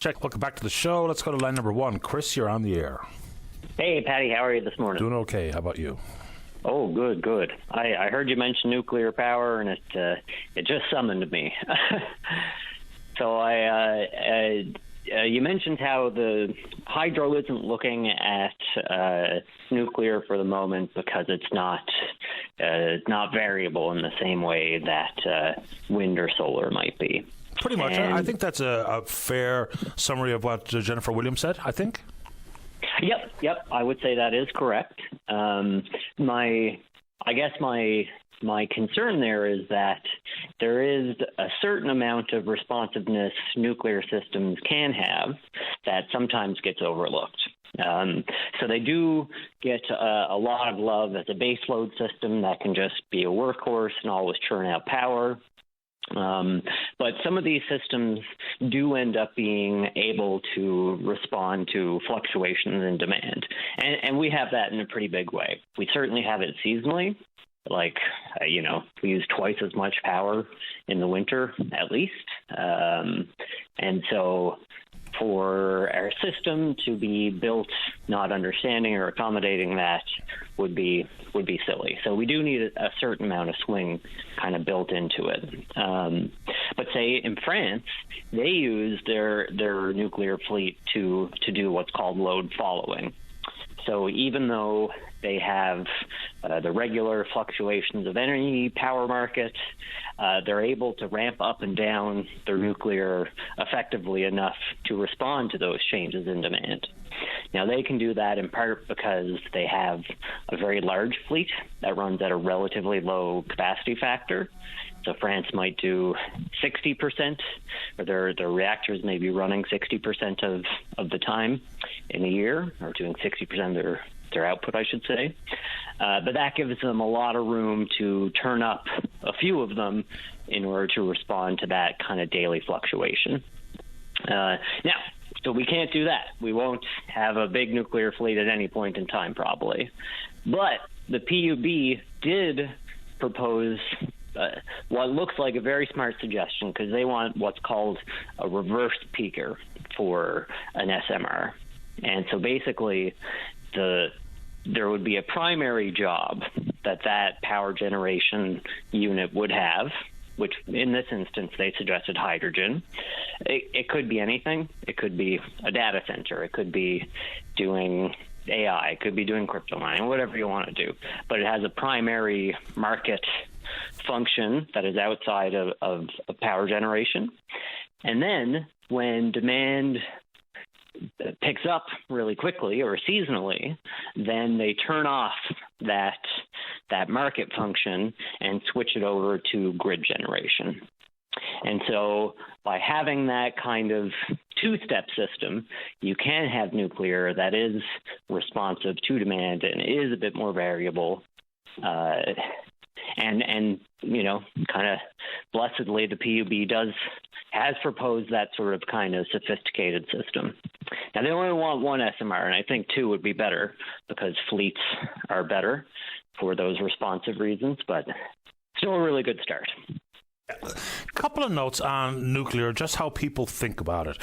Check. Welcome back to the show. Let's go to line number 1. Chris, you're on the air. Hey, Patty, how are you this morning? Doing okay. How about you? Oh, good. I heard you mention nuclear power, and it just summoned me. So you mentioned how the hydro isn't looking at nuclear for the moment because it's not variable in the same way that wind or solar might be. Pretty much. I think that's a fair summary of what Jennifer Williams said, I think. Yep. I would say that is correct. My concern there is that there is a certain amount of responsiveness nuclear systems can have that sometimes gets overlooked. So they do get a lot of love as a baseload system that can just be a workhorse and always churn out power. But some of these systems do end up being able to respond to fluctuations in demand. And we have that in a pretty big way. We certainly have it seasonally. We use twice as much power in the winter, at least. And so for our system to be built not understanding or accommodating that would be silly. So we do need a certain amount of swing kind of built into it. But say in France, they use their nuclear fleet to do what's called load following. So even though they have the regular fluctuations of any power market, they're able to ramp up and down their nuclear effectively enough to respond to those changes in demand. Now, they can do that in part because they have a very large fleet that runs at a relatively low capacity factor. So France might do 60%, or their reactors may be running 60% of the time in a year, or doing 60% of their output, I should say. But that gives them a lot of room to turn up a few of them in order to respond to that kind of daily fluctuation. So we can't do that. We won't have a big nuclear fleet at any point in time, probably. But the PUB did propose what looks like a very smart suggestion, because they want what's called a reverse peaker for an SMR. And so basically, there would be a primary job that power generation unit would have, which in this instance they suggested hydrogen. It could be anything. It could be a data center. It could be doing AI. It could be doing crypto mining, whatever you want to do. But it has a primary market function that is outside of power generation. And then when demand picks up really quickly or seasonally, then they turn off that market function and switch it over to grid generation. And so by having that kind of two-step system, you can have nuclear that is responsive to demand and is a bit more variable. And kind of blessedly, the PUB has proposed that sort of kind of sophisticated system. Now, they only want one SMR, and I think two would be better because fleets are better for those responsive reasons, but still a really good start. A couple of notes on nuclear, just how people think about it.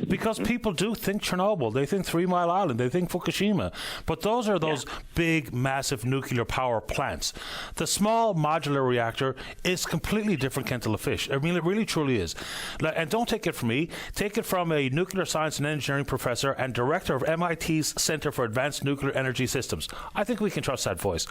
Because people do think Chernobyl, they think 3 Mile Island, they think Fukushima. But those are those big, massive nuclear power plants. The small modular reactor is completely different kettle of fish. I mean, it really, truly is. And don't take it from me. Take it from a nuclear science and engineering professor and director of MIT's Center for Advanced Nuclear Energy Systems. I think we can trust that voice.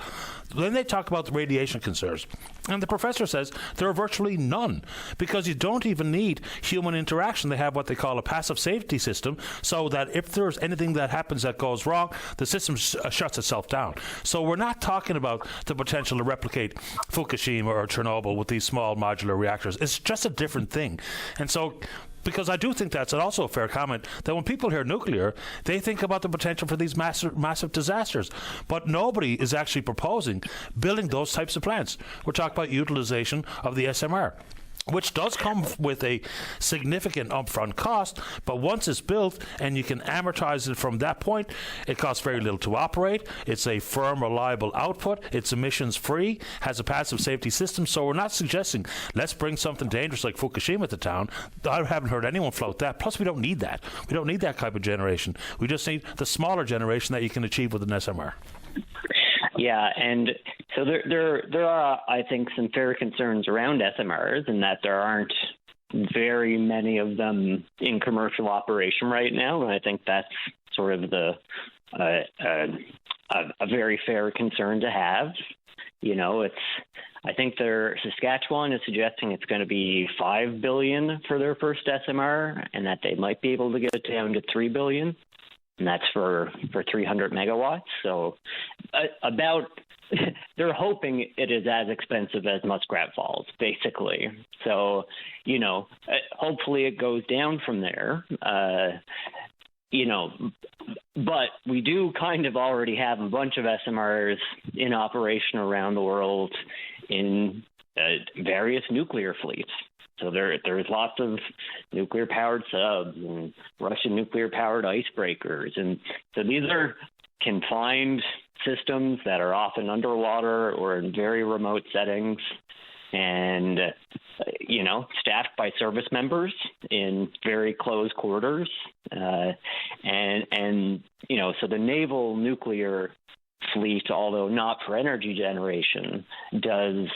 Then they talk about the radiation concerns. And the professor says there are virtually none, because you don't even need human interaction. They have what they call a passive safety system, so that if there's anything that happens that goes wrong, the system shuts itself down. So we're not talking about the potential to replicate Fukushima or Chernobyl with these small modular reactors. It's just a different thing. And so, because I do think that's also a fair comment, that when people hear nuclear, they think about the potential for these massive disasters. But nobody is actually proposing building those types of plants. We're talking about utilization of the SMR. which does come with a significant upfront cost, but once it's built and you can amortize it from that point, it costs very little to operate. It's a firm, reliable output. It's emissions-free, has a passive safety system, so we're not suggesting let's bring something dangerous like Fukushima to town. I haven't heard anyone float that. Plus, we don't need that. We don't need that type of generation. We just need the smaller generation that you can achieve with an SMR. Yeah, and so there are, I think, some fair concerns around SMRs, and that there aren't very many of them in commercial operation right now. And I think that's sort of a very fair concern to have. You know, I think Saskatchewan is suggesting it's going to be $5 billion for their first SMR, and that they might be able to get it down to $3 billion. And that's for 300 megawatts. So they're hoping it is as expensive as Muskrat Falls, basically. So, you know, hopefully it goes down from there. You know, but we do kind of already have a bunch of SMRs in operation around the world in various nuclear fleets. So there's lots of nuclear-powered subs and Russian nuclear-powered icebreakers. And so these are confined systems that are often underwater or in very remote settings and, you know, staffed by service members in very close quarters. And you know, so the naval nuclear fleet, although not for energy generation, does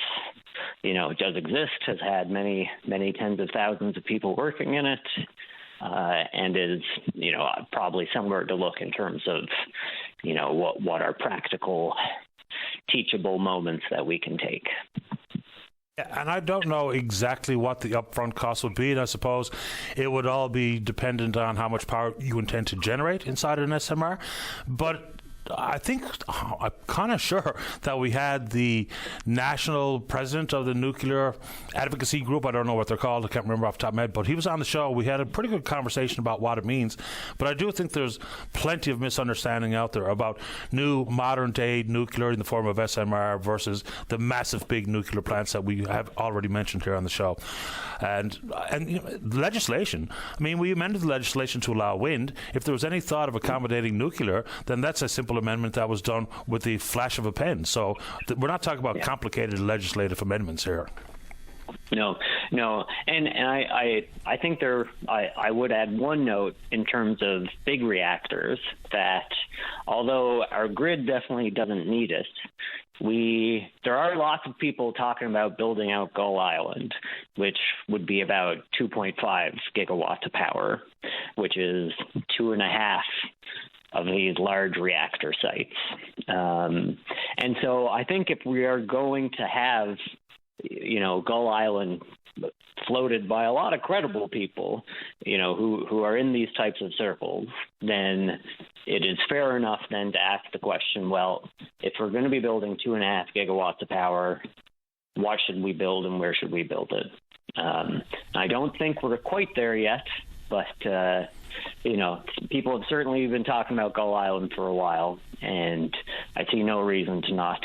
exist, has had many tens of thousands of people working in it, and is, you know, probably somewhere to look in terms of, you know, what are practical, teachable moments that we can take. Yeah, and I don't know exactly what the upfront cost would be, and I suppose it would all be dependent on how much power you intend to generate inside an SMR, but I think I'm kind of sure that we had the national president of the nuclear advocacy group. I don't know what they're called. I can't remember off the top of my head, but he was on the show. We had a pretty good conversation about what it means. But I do think there's plenty of misunderstanding out there about new modern day nuclear in the form of SMR versus the massive big nuclear plants that we have already mentioned here on the show. And you know, legislation. I mean, we amended the legislation to allow wind. If there was any thought of accommodating nuclear, then that's a simple amendment that was done with the flash of a pen. So we're not talking about complicated legislative amendments here. No, and I think I would add one note in terms of big reactors, that although our grid definitely doesn't need it, there are lots of people talking about building out Gull Island, which would be about 2.5 gigawatts of power, which is 2.5 of these large reactor sites. And so I think if we are going to have, you know, Gull Island floated by a lot of credible people, you know, who are in these types of circles, then it is fair enough then to ask the question, well, if we're going to be building 2.5 gigawatts of power, what should we build and where should we build it? I don't think we're quite there yet, but you know, people have certainly been talking about Gull Island for a while, and I see no reason to not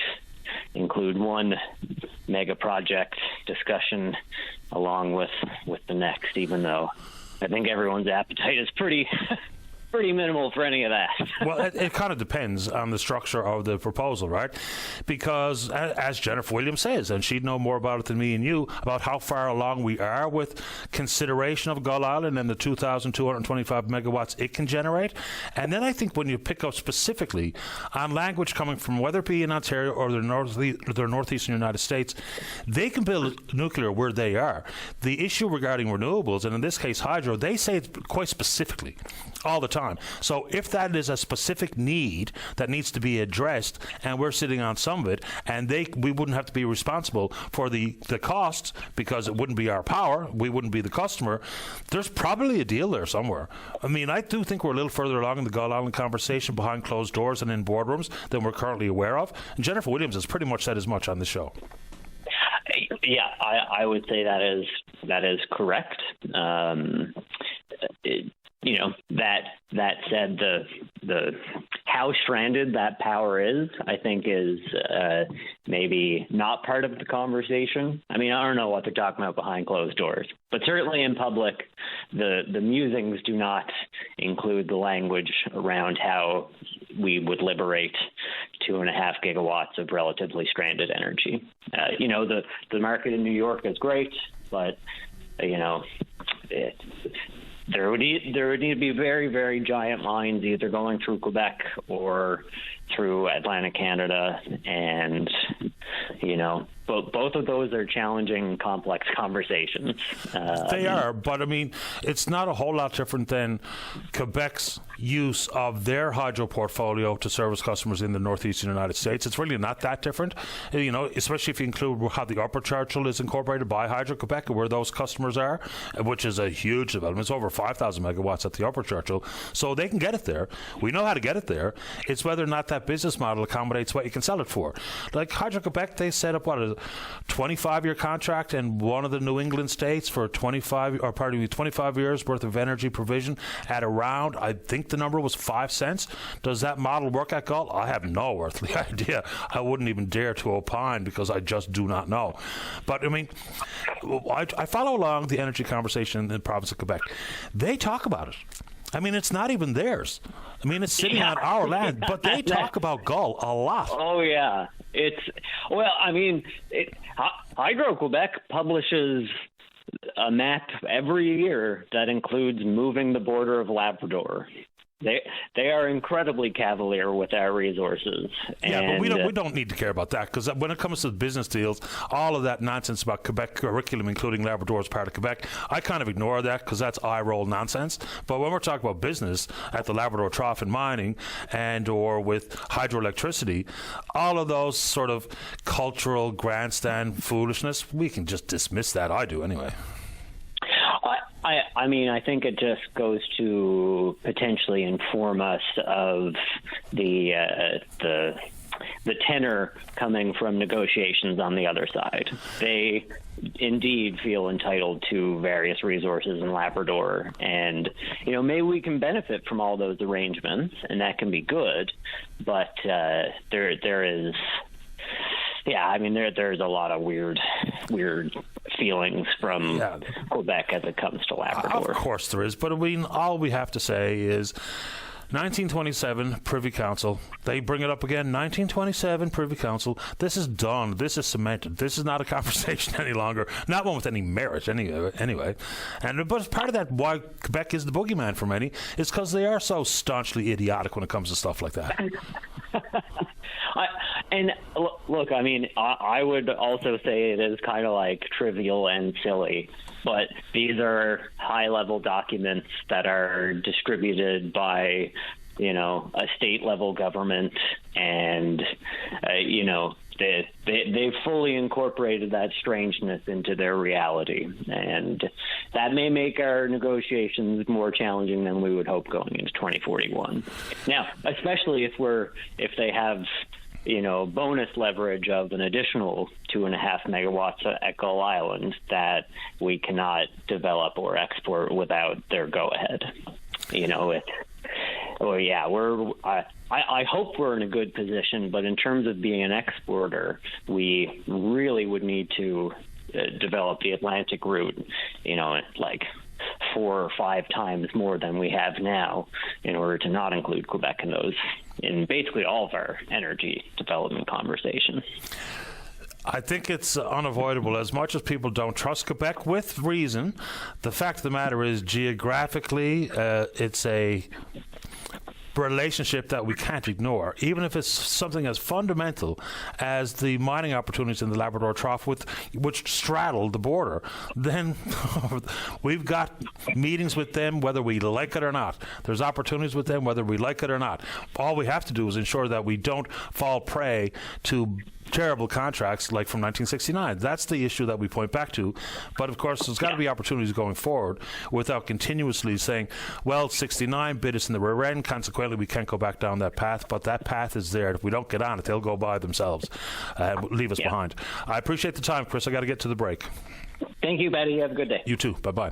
include one mega project discussion along with the next, even though I think everyone's appetite is pretty minimal for any of that. Well, it kind of depends on the structure of the proposal, right? Because as Jennifer Williams says, and she'd know more about it than me and you, about how far along we are with consideration of Gull Island and the 2,225 megawatts it can generate. And then I think when you pick up specifically on language coming from whether it be in Ontario or the northeastern United States, they can build nuclear where they are. The issue regarding renewables, and in this case hydro, they say it quite specifically all the time. So if that is a specific need that needs to be addressed, and we're sitting on some of it, and we wouldn't have to be responsible for the costs because it wouldn't be our power, we wouldn't be the customer, there's probably a deal there somewhere. I mean, I do think we're a little further along in the Gull Island conversation behind closed doors and in boardrooms than we're currently aware of. And Jennifer Williams has pretty much said as much on the show. Yeah, I would say that is correct. You know, that said, the how stranded that power is, I think, is maybe not part of the conversation. I mean, I don't know what they're talking about behind closed doors, but certainly in public, the musings do not include the language around how we would liberate 2.5 gigawatts of relatively stranded energy. The market in New York is great, but there would need to be very, very giant lines either going through Quebec or through Atlantic Canada, and both of those are challenging, complex conversations. They are, but I mean, it's not a whole lot different than Quebec's use of their hydro portfolio to service customers in the northeastern United States. It's really not that different, especially if you include how the Upper Churchill is incorporated by Hydro-Quebec, where those customers are, which is a huge development. It's over 5,000 megawatts at the Upper Churchill, so they can get it there. We know how to get it there. It's whether or not that business model accommodates what you can sell it for. Like Hydro-Quebec, they set up a 25-year contract in one of the New England states for 25 years worth of energy provision at around, I think the number was 5 cents. Does that model work at Gull? I have no earthly idea. I wouldn't even dare to opine because I just do not know. But I mean, I follow along the energy conversation in the province of Quebec. They talk about it. I mean, it's not even theirs. I mean, it's sitting on our land, but they talk about Gull a lot. Oh, yeah. Hydro-Quebec publishes a map every year that includes moving the border of Labrador. They are incredibly cavalier with our resources. Yeah, but we don't need to care about that, because when it comes to business deals, all of that nonsense about Quebec curriculum, including Labrador as part of Quebec, I kind of ignore that because that's eye-roll nonsense. But when we're talking about business at the Labrador Trough in mining and or with hydroelectricity, all of those sort of cultural grandstand foolishness, we can just dismiss that. I do anyway. I mean, I think it just goes to potentially inform us of the tenor coming from negotiations on the other side. They indeed feel entitled to various resources in Labrador, and maybe we can benefit from all those arrangements, and that can be good. But there is. Yeah, I mean, there's a lot of weird feelings from Quebec as it comes to Labrador. Of course there is, but I mean, all we have to say is 1927 Privy Council. They bring it up again. 1927 Privy Council. This is done. This is cemented. This is not a conversation any longer. Not one with any merit anyway. But part of that, why Quebec is the boogeyman for many, is because they are so staunchly idiotic when it comes to stuff like that. And look, I mean, I would also say it is kind of like trivial and silly, but these are high-level documents that are distributed by, a state-level government, and, they've fully incorporated that strangeness into their reality, and that may make our negotiations more challenging than we would hope going into 2041. Now, especially if they have bonus leverage of an additional 2.5 megawatts at Gull Island that we cannot develop or export without their go-ahead. I hope we're in a good position, but in terms of being an exporter, we really would need to develop the Atlantic route, like 4 or 5 times more than we have now, in order to not include Quebec in basically all of our energy development conversations. I think it's unavoidable. As much as people don't trust Quebec, with reason, the fact of the matter is, geographically, it's a relationship that we can't ignore, even if it's something as fundamental as the mining opportunities in the Labrador Trough, which straddle the border. Then we've got meetings with them whether we like it or not. There's opportunities with them whether we like it or not. All we have to do is ensure that we don't fall prey to terrible contracts like from 1969. That's the issue that we point back to. But of course, there's got to be opportunities going forward without continuously saying, well, 69 bid us in the rear end, consequently we can't go back down that path. But that path is there. If we don't get on it, they'll go by themselves and leave us behind. I appreciate the time, Chris. I got to get to the break. Thank you, Betty. Have a good day. You too. Bye-bye.